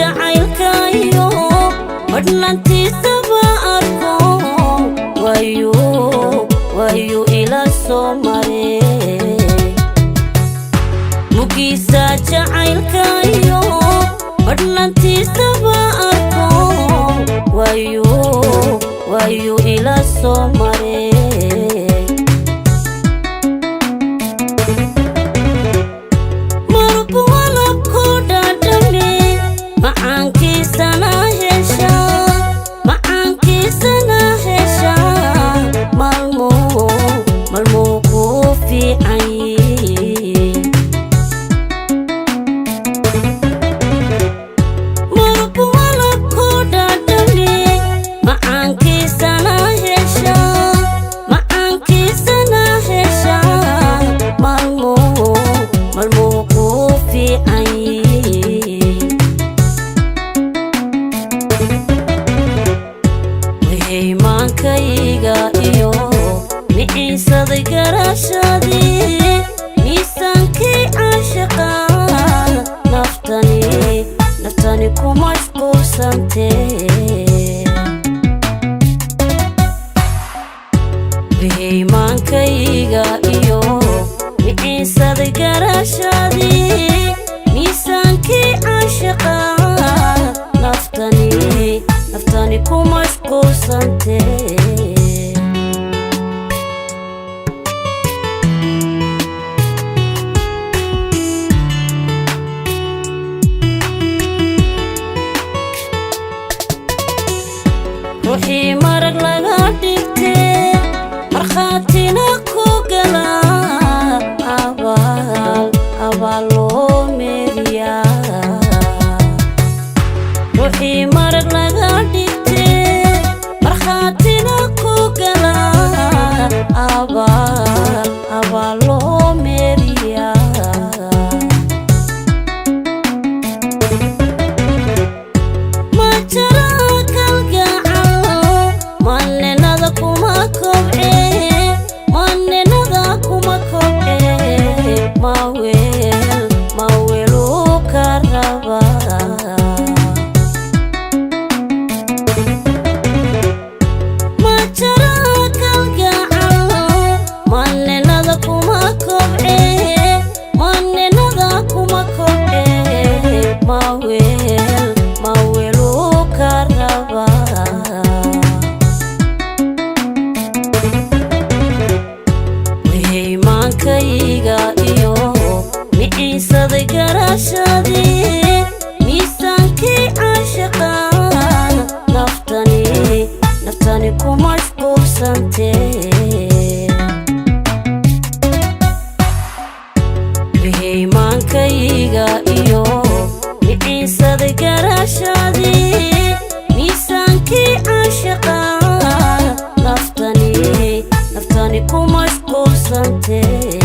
jacaylkayo madlantiisaba arko wayu ila soo maray mugiisa jacaylkayo madlantiisaba arko wayu ila soo maray naftani ku mashquulsantee iimaankayga iyo miciisada garashadii miisaankii caashiqa naftani ku mashquulsantee ruuxii marag laga dhigtee markhaatina ku gala abaal loo meeriyaa ruuxii marag laga dhigtee markhaatina ku gala abaal loo meeriyaa Maawelo ka Rabaa ma jara kalgacal manenada kuma kobce Maawelo ka Rabaa iimaankayga iyo miciisada garashadii miisaankii caashiqa naftani ku mashquulsantee iimaankayga iyo miciisada garashadii miisaankii caashiqa naftani ku mashquulsantee